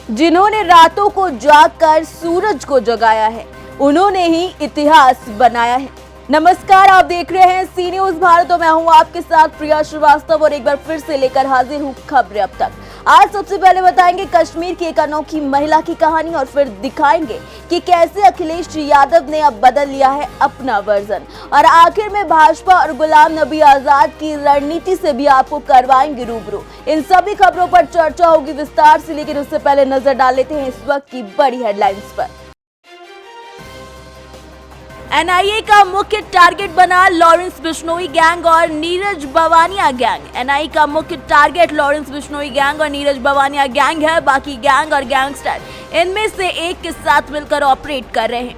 जिन्होंने रातों को जागकर सूरज को जगाया है, उन्होंने ही इतिहास बनाया है। नमस्कार, आप देख रहे हैं सी न्यूज भारत और मैं हूं आपके साथ प्रिया श्रीवास्तव और एक बार फिर से लेकर हाजिर हूं खबरें अब तक। आज सबसे पहले बताएंगे कश्मीर की एक अनोखी महिला की कहानी और फिर दिखाएंगे कि कैसे अखिलेश यादव ने अब बदल लिया है अपना वर्जन, और आखिर में भाजपा और गुलाम नबी आजाद की रणनीति से भी आपको करवाएंगे रूबरू। इन सभी खबरों पर चर्चा होगी विस्तार से, लेकिन उससे पहले नजर डाल लेते हैं इस वक्त की बड़ी हेडलाइंस पर। एनआईए का मुख्य टारगेट बना लॉरेंस बिश्नोई गैंग और नीरज बवानिया गैंग। एनआईए का मुख्य टारगेट लॉरेंस बिश्नोई गैंग और नीरज बवानिया गैंग है। बाकी गैंग और गैंगस्टर इनमें से एक के साथ मिलकर ऑपरेट कर रहे हैं।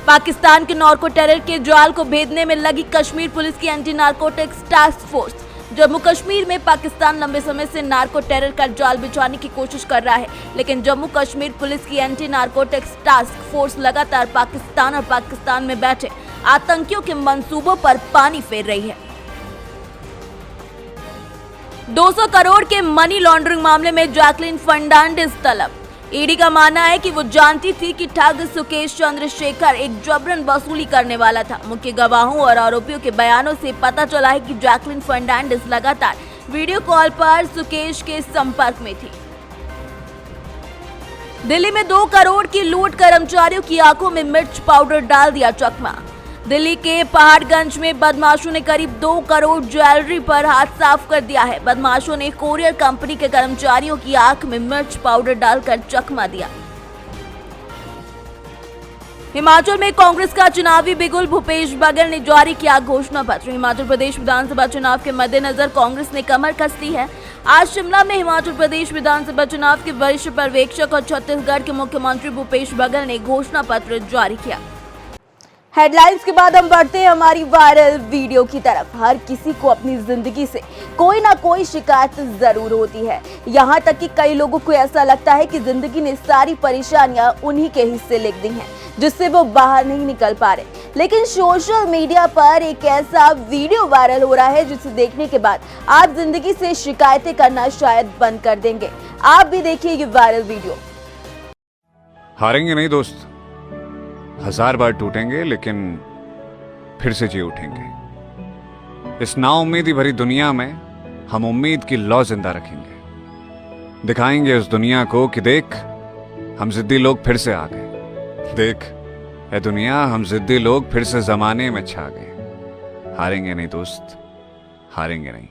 पाकिस्तान के नार्को टेरर के जाल को भेदने में लगी कश्मीर पुलिस की anti narcotics task force. Jammu Kashmir में पाकिस्तान लंबे समय से नार्को टेरर का जाल बिछाने की कोशिश कर रहा है, लेकिन जम्मू कश्मीर पुलिस की एंटी नार्कोटिक्स टास्क फोर्स लगातार पाकिस्तान और पाकिस्तान में बैठे आतंकियों के मंसूबों पर पानी फेर रही है। 200 करोड़ के मनी लॉन्ड्रिंग मामले में जैकलिन फर्नांडिस तलब। ईडी का मानना है कि वो जानती थी कि ठग सुकेश चंद्रशेखर एक जबरन वसूली करने वाला था। मुख्य गवाहों और आरोपियों के बयानों से पता चला है कि जैकलिन फर्नांडिस लगातार वीडियो कॉल पर सुकेश के संपर्क में थी। दिल्ली में 2 करोड़ की लूट, कर्मचारियों की आंखों में मिर्च पाउडर डाल दिया चकमा। दिल्ली के पहाड़गंज में बदमाशों ने करीब 2 करोड़ ज्वेलरी पर हाथ साफ कर दिया है। बदमाशों ने कोरियर कंपनी के कर्मचारियों की आंख में मिर्च पाउडर डालकर चकमा दिया। हिमाचल में कांग्रेस का चुनावी बिगुल, भूपेश बघेल ने जारी किया घोषणा पत्र। हिमाचल प्रदेश विधानसभा चुनाव के मद्देनजर कांग्रेस ने कमर कस ली है। आज शिमला में हिमाचल प्रदेश विधानसभा चुनाव के वरिष्ठ पर्यवेक्षक और छत्तीसगढ़ के मुख्यमंत्री भूपेश बघेल ने घोषणा पत्र जारी किया। हेडलाइंस के बाद हम बढ़ते हैं हमारी वायरल वीडियो की तरफ। हर किसी को अपनी जिंदगी से कोई ना कोई शिकायत जरूर होती है। यहाँ तक कि कई लोगों को ऐसा लगता है कि जिंदगी ने सारी परेशानियां उन्हीं के हिस्से लिख दी हैं, जिससे वो बाहर नहीं निकल पा रहे। लेकिन सोशल मीडिया पर एक ऐसा वीडियो वायरल हो रहा है जिसे देखने के बाद आप जिंदगी से शिकायतें करना शायद बंद कर देंगे। आप भी देखिए ये वायरल वीडियो। हारेंगे नहीं दोस्त, 1000 बार टूटेंगे लेकिन फिर से जी उठेंगे। इस नाउम्मीदी भरी दुनिया में हम उम्मीद की लौ जिंदा रखेंगे। दिखाएंगे उस दुनिया को कि देख, हम जिद्दी लोग फिर से आ गए। देख ए दुनिया, हम जिद्दी लोग फिर से जमाने में छा गए। हारेंगे नहीं दोस्त, हारेंगे नहीं।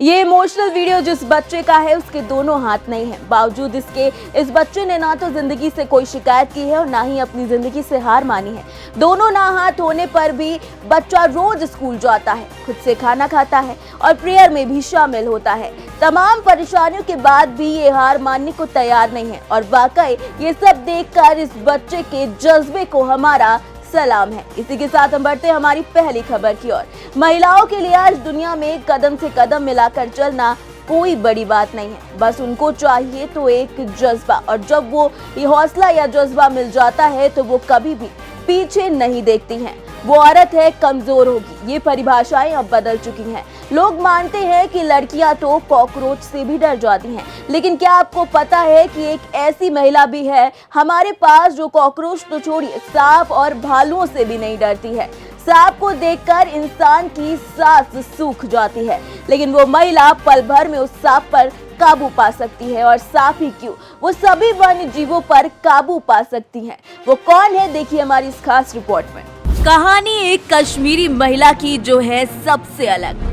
ये इमोशनल वीडियो जिस बच्चे का है उसके दोनों हाथ नहीं है। बावजूद इसके इस बच्चे ने ना तो जिंदगी से कोई शिकायत की है और ना ही अपनी जिंदगी से हार मानी है। दोनों ना हाथ होने पर भी बच्चा रोज स्कूल जाता है, खुद से खाना खाता है और प्रेयर में भी शामिल होता है। तमाम परेशानियों के बाद भी ये हार मानने को तैयार नहीं है, और वाकई ये सब देखकर इस बच्चे के जज्बे को हमारा सलाम है। इसी के साथ हम बढ़ते हैं हमारी पहली खबर की ओर। महिलाओं के लिए आज दुनिया में कदम से कदम मिलाकर चलना कोई बड़ी बात नहीं है। बस उनको चाहिए तो एक जज्बा, और जब वो ये हौसला या जज्बा मिल जाता है तो वो कभी भी पीछे नहीं देखती हैं। वो औरत है, कमजोर होगी, ये परिभाषाएं अब बदल चुकी हैं। लोग मानते हैं कि लड़कियां तो कॉकरोच से भी डर जाती हैं, लेकिन क्या आपको पता है कि एक ऐसी महिला भी है हमारे पास जो कॉकरोच तो छोड़िए, सांप और भालुओं से भी नहीं डरती है। सांप को देखकर इंसान की सांस सूख जाती है, लेकिन वो महिला पल भर में उस सांप पर काबू पा सकती है। और सांप ही क्यों, वो सभी वन्य जीवों पर काबू पा सकती है। वो कौन है, देखिए हमारी इस खास रिपोर्ट में। कहानी एक कश्मीरी महिला की जो है सबसे अलग।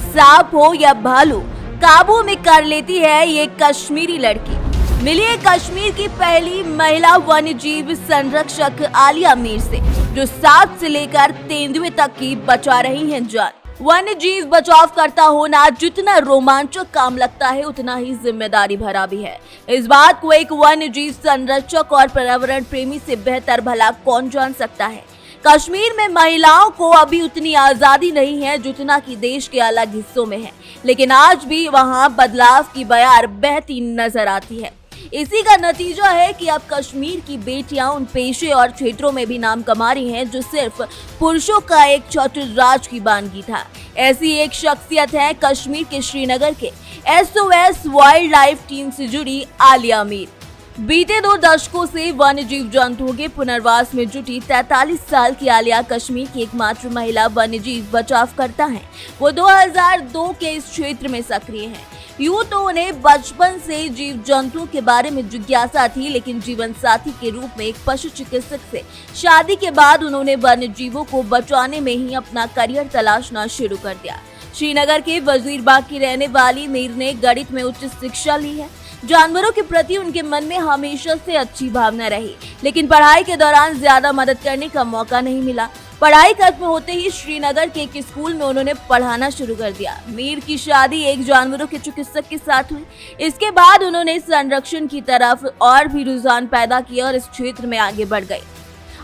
सांप हो या भालू, काबू में कर लेती है ये कश्मीरी लड़की। मिली कश्मीर की पहली महिला वन्य जीव संरक्षक आलिया मीर से, जो सांप से लेकर तेंदुए तक की बचा रही हैं जान। वन्य जीव बचाव करता होना जितना रोमांचक काम लगता है, उतना ही जिम्मेदारी भरा भी है। इस बात को एक वन्य जीव संरक्षक और पर्यावरण प्रेमी से बेहतर भला कौन जान सकता है। कश्मीर में महिलाओं को अभी उतनी आजादी नहीं है जितना कि देश के अलग हिस्सों में है, लेकिन आज भी वहां बदलाव की बयार बहती नजर आती है। इसी का नतीजा है कि अब कश्मीर की बेटियां उन पेशे और क्षेत्रों में भी नाम कमा रही हैं जो सिर्फ पुरुषों का एक चतुर राज की बानगी था। ऐसी एक शख्सियत है कश्मीर के श्रीनगर के SOS वाइल्ड लाइफ टीम से जुड़ी आलिया मीर। बीते 2 दशकों से वन्य जीव जंतुओं के पुनर्वास में जुटी 43 साल की आलिया कश्मीर की एकमात्र महिला वन्य जीव बचावकर्ता हैं। वो 2002 के इस क्षेत्र में सक्रिय हैं। यूं तो उन्हें बचपन से जीव जंतुओं के बारे में जिज्ञासा थी, लेकिन जीवन साथी के रूप में एक पशु चिकित्सक से शादी के बाद उन्होंने वन्य जीवों को बचाने में ही अपना करियर तलाशना शुरू कर दिया। श्रीनगर के वजीरबाग की रहने वाली मीर ने गणित में उच्च शिक्षा ली है। जानवरों के प्रति उनके मन में हमेशा से अच्छी भावना रही, लेकिन पढ़ाई के दौरान ज्यादा मदद करने का मौका नहीं मिला। पढ़ाई खत्म होते ही श्रीनगर के एक स्कूल में उन्होंने पढ़ाना शुरू कर दिया। मीर की शादी एक जानवरों के चिकित्सक के साथ हुई। इसके बाद उन्होंने संरक्षण की तरफ और भी रुझान पैदा किया और इस क्षेत्र में आगे बढ़ गई।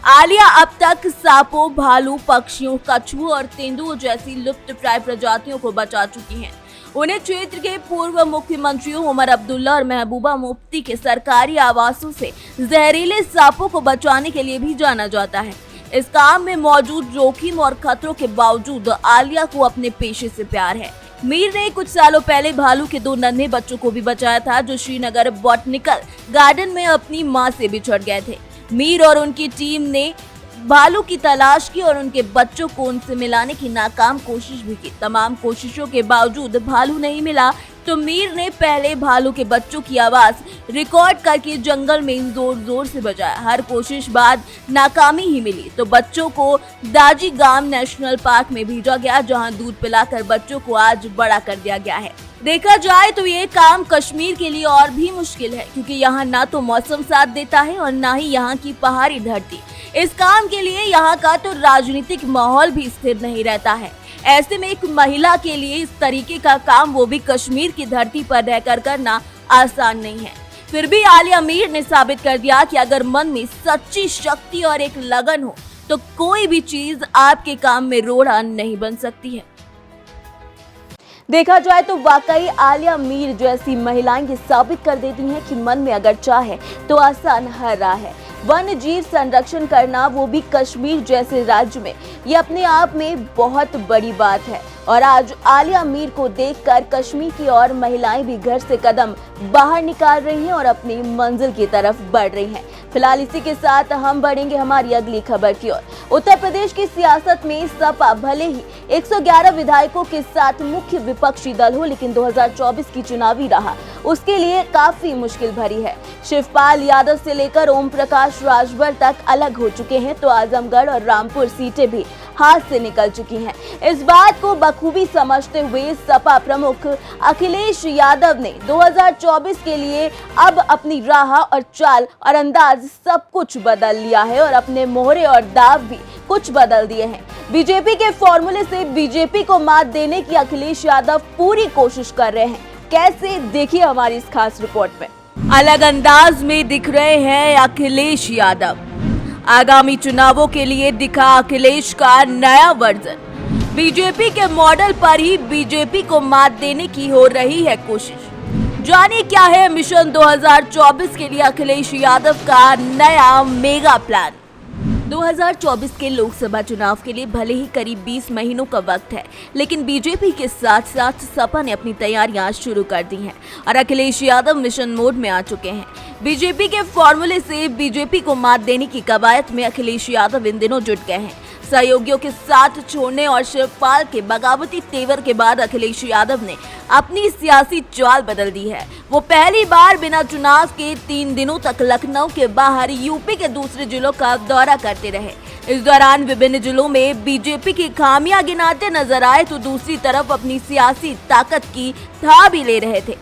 आलिया अब तक सांपों, भालू, पक्षियों, कछुओं और तेंदुओं जैसी लुप्तप्राय प्रजातियों को बचा चुकी हैं। उन्हें क्षेत्र के पूर्व मुख्यमंत्रियों उमर अब्दुल्ला और महबूबा मुफ्ती के सरकारी आवासों से जहरीले सांपों को बचाने के लिए भी जाना जाता है। इस काम में मौजूद जोखिम और खतरों के बावजूद आलिया को अपने पेशे से प्यार है। मीर ने कुछ सालों पहले भालू के 2 नन्हे बच्चों को भी बचाया था, जो श्रीनगर बॉटनिकल गार्डन में अपनी मां से बिछड़ गए थे। मीर और उनकी टीम ने भालू की तलाश की और उनके बच्चों को उनसे मिलाने की नाकाम कोशिश भी की। तमाम कोशिशों के बावजूद भालू नहीं मिला तो मीर ने पहले भालू के बच्चों की आवाज रिकॉर्ड करके जंगल में जोर जोर से बजाया। हर कोशिश बाद नाकामी ही मिली तो बच्चों को दाजी गाम नेशनल पार्क में भेजा गया, जहां दूध पिलाकर बच्चों को आज बड़ा कर दिया गया है। देखा जाए तो ये काम कश्मीर के लिए और भी मुश्किल है, क्योंकि यहाँ ना तो मौसम साथ देता है और ना ही यहाँ की पहाड़ी धरती। इस काम के लिए यहाँ का तो राजनीतिक माहौल भी स्थिर नहीं रहता है। ऐसे में एक महिला के लिए इस तरीके का काम, वो भी कश्मीर की धरती पर रहकर करना आसान नहीं है। फिर भी आलिया मीर ने साबित कर दिया कि अगर मन में सच्ची शक्ति और एक लगन हो तो कोई भी चीज आपके काम में रोड़ा नहीं बन सकती है। देखा जाए तो वाकई आलिया मीर जैसी महिलाएं ये साबित कर देती हैं कि मन में अगर चाहे तो आसान हर राह है। वन्य जीव संरक्षण करना, वो भी कश्मीर जैसे राज्य में, ये अपने आप में बहुत बड़ी बात है। और आज आलिया मीर को देखकर कश्मीर की और महिलाएं भी घर से कदम बाहर निकाल रही हैं और अपनी मंजिल की तरफ बढ़ रही हैं। फिलहाल इसी के साथ हम बढ़ेंगे हमारी अगली खबर की ओर। उत्तर प्रदेश की सियासत में सपा भले ही 111 विधायकों के साथ मुख्य विपक्षी दल हो, लेकिन 2024 की चुनावी राह उसके लिए काफी मुश्किल भरी है। शिवपाल यादव से लेकर ओम प्रकाश राजभर तक अलग हो चुके हैं, तो आजमगढ़ और रामपुर सीटें भी हाथ से निकल चुकी हैं। इस बात को बखूबी समझते हुए सपा प्रमुख अखिलेश यादव ने 2024 के लिए अब अपनी राह और चाल और अंदाज सब कुछ बदल लिया है और अपने मोहरे और दाव भी कुछ बदल दिए हैं। बीजेपी के फॉर्मूले से बीजेपी को मात देने की अखिलेश यादव पूरी कोशिश कर रहे हैं। कैसे, देखिए हमारी इस खास रिपोर्ट में। अलग अंदाज में दिख रहे हैं अखिलेश यादव। आगामी चुनावों के लिए दिखा अखिलेश का नया वर्जन। बीजेपी के मॉडल पर ही बीजेपी को मात देने की हो रही है कोशिश। जानिए क्या है मिशन 2024 के लिए अखिलेश यादव का नया मेगा प्लान। 2024 के लोकसभा चुनाव के लिए भले ही करीब 20 महीनों का वक्त है, लेकिन बीजेपी के साथ साथ सपा ने अपनी तैयारियां शुरू कर दी हैं और अखिलेश यादव मिशन मोड में आ चुके हैं। बीजेपी के फॉर्मूले से बीजेपी को मात देने की कवायद में अखिलेश यादव इन दिनों जुट गए हैं। सहयोगियों के साथ छोड़ने और शिवपाल के बगावती तेवर के बाद अखिलेश यादव ने अपनी सियासी चाल बदल दी है। वो पहली बार बिना चुनाव के 3 दिनों तक लखनऊ के बाहर यूपी के दूसरे जिलों का दौरा करते रहे। इस दौरान विभिन्न जिलों में बीजेपी की खामियां गिनाते नजर आए, तो दूसरी तरफ अपनी सियासी ताकत की था भी ले रहे थे।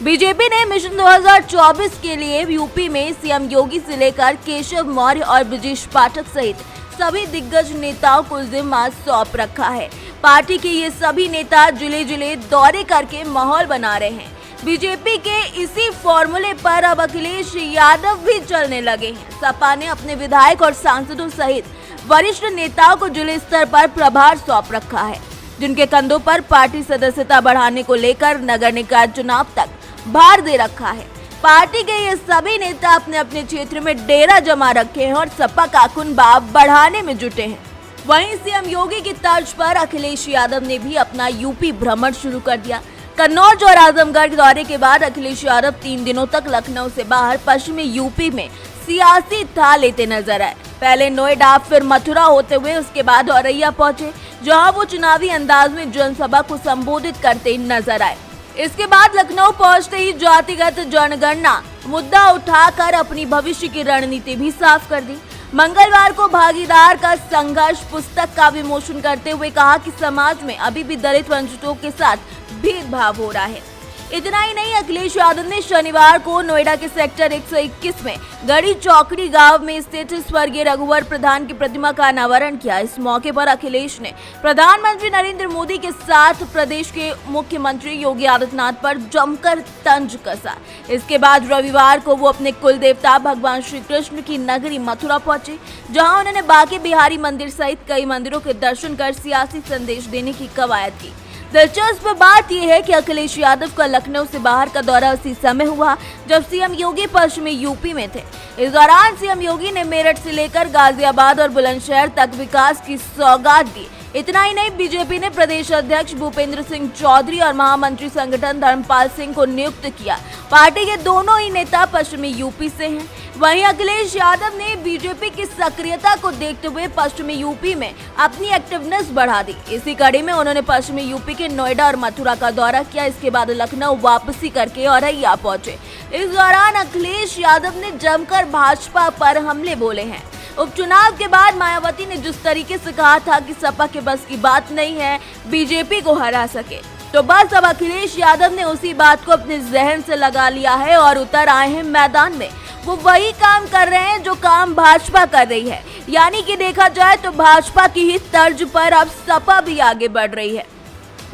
बीजेपी ने मिशन 2024 के लिए यूपी में सीएम योगी से लेकर केशव मौर्य और ब्रजेश पाठक सहित सभी दिग्गज नेताओं को जिम्मा सौंप रखा है। पार्टी के ये सभी नेता जिले जिले दौरे करके माहौल बना रहे हैं। बीजेपी के इसी फॉर्मूले पर अब अखिलेश यादव भी चलने लगे हैं। सपा ने अपने विधायक और सांसदों सहित वरिष्ठ नेताओं को जिले स्तर पर प्रभार सौंप रखा है, जिनके कंधों पर पार्टी सदस्यता बढ़ाने को लेकर नगर निकाय चुनाव तक भार दे रखा है। पार्टी के ये सभी नेता अपने अपने क्षेत्र में डेरा जमा रखे हैं और सपा का कुनबा बढ़ाने में जुटे हैं। वहीं सीएम योगी की तर्ज पर अखिलेश यादव ने भी अपना यूपी भ्रमण शुरू कर दिया। कन्नौज और आजमगढ़ दौरे के बाद अखिलेश यादव 3 दिनों तक लखनऊ से बाहर पश्चिमी यूपी में सियासी था लेते नजर आए। पहले नोएडा, फिर मथुरा होते हुए उसके बाद औरैया पहुंचे, जहां वो चुनावी अंदाज में जनसभा को संबोधित करते नजर आए। इसके बाद लखनऊ पहुंचते ही जातिगत जनगणना मुद्दा उठाकर अपनी भविष्य की रणनीति भी साफ कर दी। मंगलवार को भागीदार का संघर्ष पुस्तक का विमोचन करते हुए कहा कि समाज में अभी भी दलित वंचितों के साथ भेदभाव हो रहा है। इतना ही नहीं, अखिलेश यादव ने शनिवार को नोएडा के सेक्टर 121 में गढ़ी चौकड़ी गांव में स्थित स्वर्गीय रघुवर प्रधान की प्रतिमा का अनावरण किया। इस मौके पर अखिलेश ने प्रधानमंत्री नरेंद्र मोदी के साथ प्रदेश के मुख्यमंत्री योगी आदित्यनाथ पर जमकर तंज कसा। इसके बाद रविवार को वो अपने कुल देवता भगवान श्री कृष्ण की नगरी मथुरा पहुंचे, जहां उन्होंने बांके बिहारी मंदिर सहित कई मंदिरों के दर्शन कर सियासी संदेश देने की कवायद की। दिलचस्प बात यह है कि अखिलेश यादव का लखनऊ से बाहर का दौरा उसी समय हुआ जब सीएम योगी पश्चिमी यूपी में थे। इस दौरान सीएम योगी ने मेरठ से लेकर गाजियाबाद और बुलंदशहर तक विकास की सौगात दी। इतना ही नहीं, बीजेपी ने प्रदेश अध्यक्ष भूपेंद्र सिंह चौधरी और महामंत्री संगठन धर्मपाल सिंह को नियुक्त किया। पार्टी के दोनों ही नेता पश्चिमी यूपी से हैं। वहीं अखिलेश यादव ने बीजेपी की सक्रियता को देखते हुए पश्चिमी यूपी में अपनी एक्टिवनेस बढ़ा दी। इसी कड़ी में उन्होंने पश्चिमी यूपी के नोएडा और मथुरा का दौरा किया। इसके बाद लखनऊ वापसी करके औरैया पहुंचे। इस दौरान अखिलेश यादव ने जमकर भाजपा पर हमले बोले हैं। उपचुनाव के बाद मायावती ने जिस तरीके से कहा था कि सपा के बस की बात नहीं है बीजेपी को हरा सके, तो बस अब अखिलेश यादव ने उसी बात को अपने जहन से लगा लिया है और उतर आए हैं मैदान में। वो वही काम कर रहे हैं जो काम भाजपा कर रही है, यानी कि देखा जाए तो भाजपा की ही तर्ज पर अब सपा भी आगे बढ़ रही है।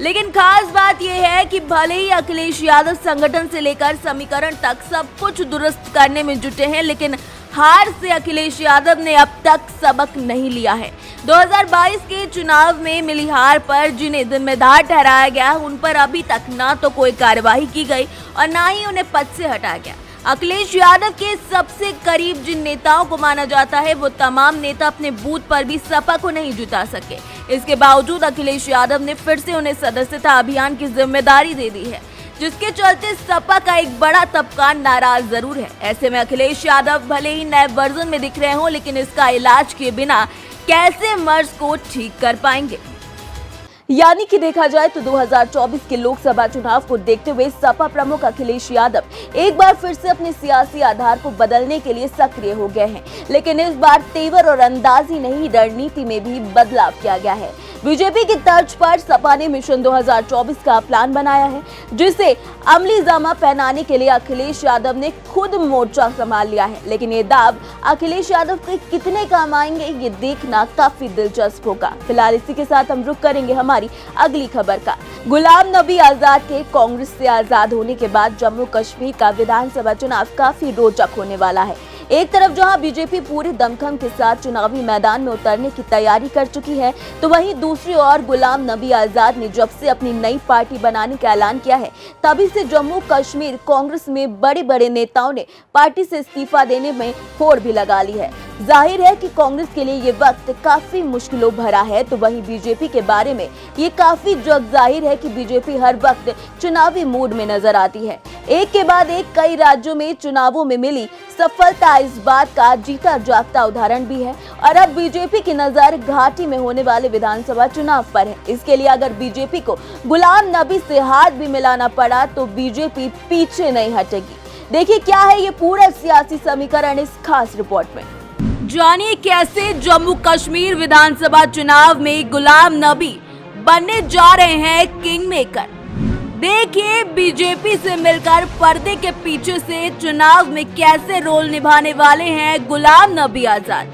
लेकिन खास बात यह है कि भले ही अखिलेश यादव संगठन से लेकर समीकरण तक सब कुछ दुरुस्त करने में जुटे हैं, लेकिन हार से अखिलेश यादव ने अब तक सबक नहीं लिया है। 2022 के चुनाव में मिली हार पर जिन्हें जिम्मेदार ठहराया गया, उन पर अभी तक ना तो कोई कार्रवाई की गई और ना ही उन्हें पद से हटाया गया। अखिलेश यादव के सबसे करीब जिन नेताओं को माना जाता है, वो तमाम नेता अपने बूथ पर भी सपा को नहीं जुटा सके। इसके बावजूद अखिलेश यादव ने फिर से उन्हें सदस्यता अभियान की जिम्मेदारी दे दी है, जिसके चलते सपा का एक बड़ा तबका नाराज जरूर है। ऐसे में अखिलेश यादव भले ही नए वर्जन में दिख रहे हों, लेकिन इसका इलाज किए बिना कैसे मर्ज को ठीक कर पाएंगे। यानी कि देखा जाए तो 2024 के लोकसभा चुनाव को देखते हुए सपा प्रमुख अखिलेश यादव एक बार फिर से अपने सियासी आधार को बदलने के लिए सक्रिय हो गए हैं। लेकिन इस बार तेवर और अंदाज ही नहीं, रणनीति में भी बदलाव किया गया है। बीजेपी की तर्ज पर सपा ने मिशन 2024 का प्लान बनाया है, जिसे अमली जामा पहनाने के लिए अखिलेश यादव ने खुद मोर्चा संभाल लिया है। लेकिन ये दाव अखिलेश यादव के कितने काम आएंगे, ये देखना काफी दिलचस्प होगा। फिलहाल इसी के साथ हम रुक करेंगे हमारी अगली खबर का। गुलाम नबी आजाद के कांग्रेस से आजाद होने के बाद जम्मू कश्मीर का विधानसभा चुनाव काफी रोचक होने वाला है। एक तरफ जहां बीजेपी पूरे दमखम के साथ चुनावी मैदान में उतरने की तैयारी कर चुकी है, तो वहीं दूसरी ओर गुलाम नबी आजाद ने जब से अपनी नई पार्टी बनाने का ऐलान किया है, तभी से जम्मू कश्मीर कांग्रेस में बड़े बड़े नेताओं ने पार्टी से इस्तीफा देने में होड़ भी लगा ली है। जाहिर है कि कांग्रेस के लिए ये वक्त काफी मुश्किलों भरा है, तो वहीं बीजेपी के बारे में ये काफी जग जाहिर है कि बीजेपी हर वक्त चुनावी मूड में नजर आती है। एक के बाद एक कई राज्यों में चुनावों में मिली सफलता इस बात का जीता जागता उदाहरण भी है। और अब बीजेपी की नजर घाटी में होने वाले विधानसभा चुनाव पर है। इसके लिए अगर बीजेपी को गुलाम नबी से हाथ भी मिलाना पड़ा तो बीजेपी पीछे नहीं हटेगी। देखिए क्या है ये पूरा सियासी समीकरण इस खास रिपोर्ट में। जानिए कैसे जम्मू कश्मीर विधानसभा चुनाव में गुलाम नबी बनने जा रहे हैं किंग मेकर। देखिए बीजेपी से मिलकर पर्दे के पीछे से चुनाव में कैसे रोल निभाने वाले हैं गुलाम नबी आजाद।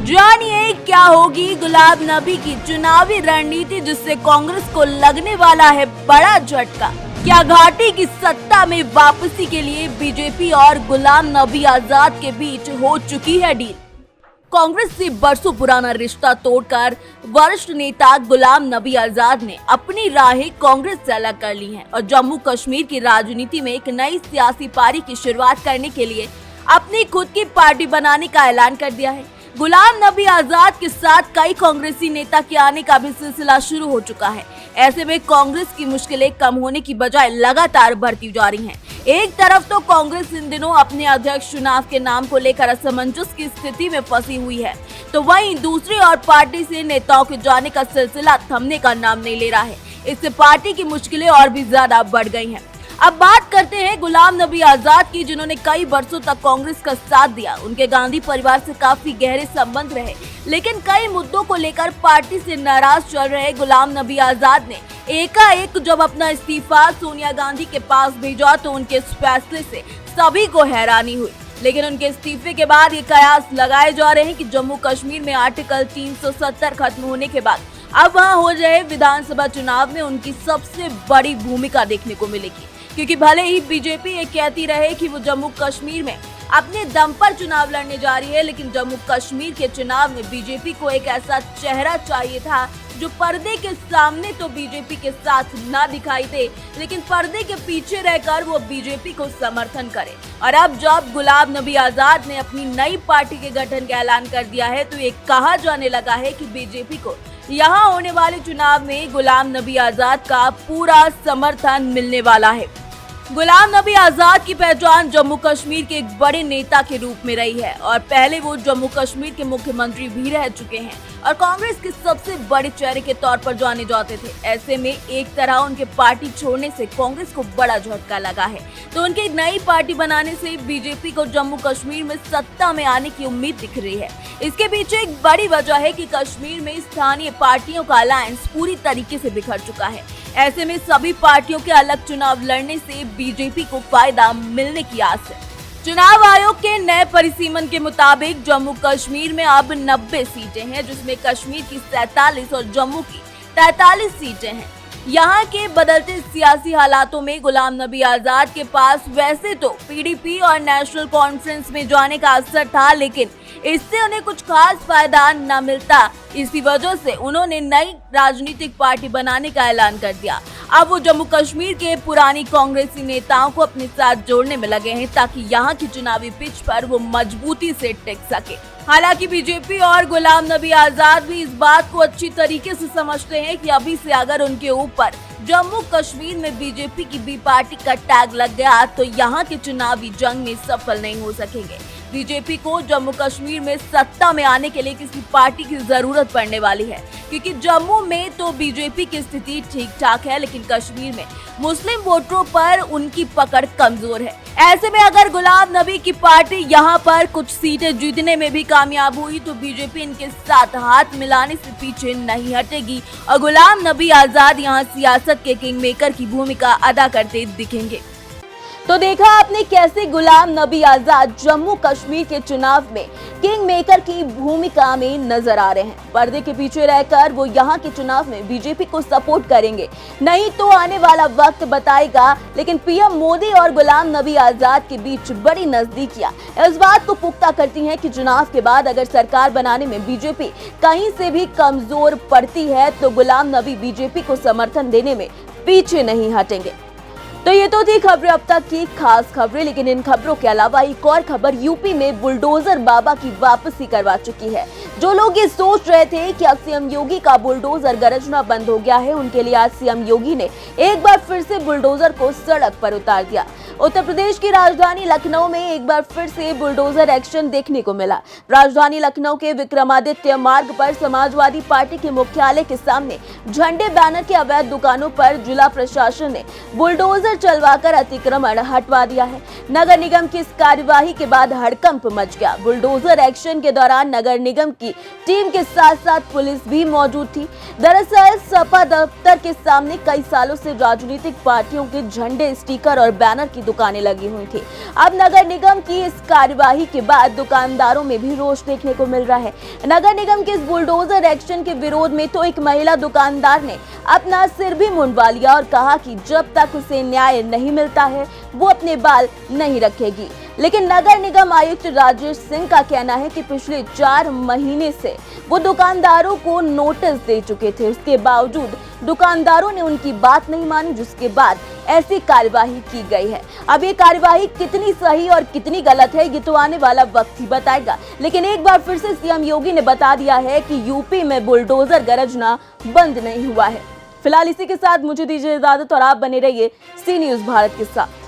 जानिए क्या होगी गुलाम नबी की चुनावी रणनीति, जिससे कांग्रेस को लगने वाला है बड़ा झटका। क्या घाटी की सत्ता में वापसी के लिए बीजेपी और गुलाम नबी आजाद के बीच हो चुकी है डील? कांग्रेस से बरसों पुराना रिश्ता तोड़कर वरिष्ठ नेता गुलाम नबी आजाद ने अपनी राहें कांग्रेस से अलग कर ली हैं और जम्मू कश्मीर की राजनीति में एक नई सियासी पारी की शुरुआत करने के लिए अपनी खुद की पार्टी बनाने का ऐलान कर दिया है। गुलाम नबी आजाद के साथ कई कांग्रेसी नेता के आने का भी सिलसिला शुरू हो चुका है। ऐसे में कांग्रेस की मुश्किलें कम होने की बजाय लगातार बढ़ती जा रही हैं। एक तरफ तो कांग्रेस इन दिनों अपने अध्यक्ष चुनाव के नाम को लेकर असमंजस की स्थिति में फंसी हुई है, तो वहीं दूसरी ओर पार्टी से नेताओं के जाने का सिलसिला थमने का नाम नहीं ले रहा है। इससे पार्टी की मुश्किलें और भी ज्यादा बढ़ गई हैं। अब बात करते हैं गुलाम नबी आजाद की, जिन्होंने कई वर्षों तक कांग्रेस का साथ दिया। उनके गांधी परिवार से काफी गहरे संबंध रहे, लेकिन कई मुद्दों को लेकर पार्टी से नाराज चल रहे गुलाम नबी आजाद ने एकाएक जब अपना इस्तीफा सोनिया गांधी के पास भेजा तो उनके इस फैसले से सभी को हैरानी हुई। लेकिन उनके इस्तीफे के बाद ये कयास लगाए जा रहे हैं कि जम्मू कश्मीर में आर्टिकल 370 खत्म होने के बाद अब वहाँ हो रहे विधानसभा चुनाव में उनकी सबसे बड़ी भूमिका देखने को मिलेगी, क्योंकि भले ही बीजेपी ये कहती रहे कि वो जम्मू कश्मीर में अपने दम पर चुनाव लड़ने जा रही है, लेकिन जम्मू कश्मीर के चुनाव में बीजेपी को एक ऐसा चेहरा चाहिए था जो पर्दे के सामने तो बीजेपी के साथ ना दिखाई दे, लेकिन पर्दे के पीछे रहकर वो बीजेपी को समर्थन करे। और अब जब गुलाम नबी आजाद ने अपनी नई पार्टी के गठन का ऐलान कर दिया है, तो ये कहा जाने लगा है कि बीजेपी को यहाँ होने वाले चुनाव में गुलाम नबी आजाद का पूरा समर्थन मिलने वाला है। गुलाम नबी आजाद की पहचान जम्मू कश्मीर के एक बड़े नेता के रूप में रही है और पहले वो जम्मू कश्मीर के मुख्यमंत्री भी रह चुके हैं और कांग्रेस के सबसे बड़े चेहरे के तौर पर जाने जाते थे। ऐसे में एक तरह उनके पार्टी छोड़ने से कांग्रेस को बड़ा झटका लगा है, तो उनकी नई पार्टी बनाने से बीजेपी को जम्मू कश्मीर में सत्ता में आने की उम्मीद दिख रही है। इसके पीछे एक बड़ी वजह है कि कश्मीर में स्थानीय पार्टियों का अलायंस पूरी तरीके से बिखर चुका है। ऐसे में सभी पार्टियों के अलग चुनाव लड़ने से बीजेपी को फायदा मिलने की आस है। चुनाव आयोग के नए परिसीमन के मुताबिक जम्मू कश्मीर में अब 90 सीटें हैं, जिसमें कश्मीर की 47 और जम्मू की 43 सीटें हैं। यहाँ के बदलते सियासी हालातों में गुलाम नबी आजाद के पास वैसे तो पीडीपी और नेशनल कॉन्फ्रेंस में जाने का असर था, लेकिन इससे उन्हें कुछ खास फायदा न मिलता। इसी वजह से उन्होंने नई राजनीतिक पार्टी बनाने का ऐलान कर दिया। अब वो जम्मू कश्मीर के पुरानी कांग्रेसी नेताओं को अपने साथ जोड़ने में लगे हैं, ताकि यहाँ की चुनावी पिच पर वो मजबूती से टिक सके। हालांकि बीजेपी और गुलाम नबी आजाद भी इस बात को अच्छी तरीके से समझते हैं कि अभी से अगर उनके ऊपर जम्मू कश्मीर में बीजेपी की बी पार्टी का टैग लग गया तो यहाँ के चुनावी जंग में सफल नहीं हो सकेंगे। बीजेपी को जम्मू कश्मीर में सत्ता में आने के लिए किसी पार्टी की जरूरत पड़ने वाली है, क्योंकि जम्मू में तो बीजेपी की स्थिति ठीक ठाक है, लेकिन कश्मीर में मुस्लिम वोटरों पर उनकी पकड़ कमजोर है। ऐसे में अगर गुलाम नबी की पार्टी यहाँ पर कुछ सीटें जीतने में भी कामयाब हुई तो बीजेपी इनके साथ हाथ मिलाने से पीछे नहीं हटेगी और गुलाम नबी आजाद यहाँ सियासत के किंग मेकर की भूमिका अदा करते दिखेंगे। तो देखा आपने कैसे गुलाम नबी आजाद जम्मू कश्मीर के चुनाव में किंग मेकर की भूमिका में नजर आ रहे हैं। पर्दे के पीछे रहकर वो यहाँ के चुनाव में बीजेपी को सपोर्ट करेंगे, नहीं तो आने वाला वक्त बताएगा। लेकिन पीएम मोदी और गुलाम नबी आजाद के बीच बड़ी नजदीकियां इस बात को पुख्ता करती हैं कि चुनाव के बाद अगर सरकार बनाने में बीजेपी कहीं से भी कमजोर पड़ती है तो गुलाम नबी बीजेपी को समर्थन देने में पीछे नहीं हटेंगे। तो ये तो थी खबरें अब तक की खास खबरें, लेकिन इन खबरों के अलावा एक और खबर यूपी में बुलडोजर बाबा की वापसी करवा चुकी है। जो लोग ये सोच रहे थे कि अब सीएम योगी का बुलडोजर गरजना बंद हो गया है, उनके लिए आज सीएम योगी ने एक बार फिर से बुलडोजर को सड़क पर उतार दिया। उत्तर प्रदेश की राजधानी लखनऊ में एक बार फिर से बुलडोजर एक्शन देखने को मिला। राजधानी लखनऊ के विक्रमादित्य मार्ग पर समाजवादी पार्टी के मुख्यालय के सामने झंडे बैनर के अवैध दुकानों पर जिला प्रशासन ने बुलडोजर चलवाकर अतिक्रमण हटवा दिया है। नगर निगम की इस कार्यवाही के बाद हड़कंप मच गया। बुलडोजर एक्शन के दौरान नगर निगम की टीम के साथ साथ पुलिस भी मौजूद थी। दरअसल सपा दफ्तर के सामने कई सालों से राजनीतिक पार्टियों के झंडे, स्टिकर और बैनर की दुकानें लगी हुई थी। अब नगर निगम की इस कार्यवाही के बाद दुकानदारों में भी रोष देखने को मिल रहा है। नगर निगम के इस बुलडोजर एक्शन के विरोध में तो एक महिला दुकानदार ने अपना सिर भी मुंडवा लिया और कहा कि जब तक उसे न्याय नहीं मिलता है वो अपने बाल नहीं रखेगी। लेकिन नगर निगम आयुक्त राजेश सिंह का कहना है कि पिछले 4 महीने से वो दुकानदारों को नोटिस दे चुके थे, उसके बावजूद दुकानदारों ने उनकी बात नहीं मानी, जिसके बाद ऐसी कार्यवाही की गई है। अब ये कार्यवाही कितनी सही और कितनी गलत है ये तो आने वाला वक्त ही बताएगा। लेकिन एक बार फिर से सीएम योगी ने बता दिया है कि यूपी में बुलडोजर गरजना बंद नहीं हुआ है। फिलहाल इसी के साथ मुझे दीजिए इजाजत और आप बने रहिए सी न्यूज़ भारत के साथ।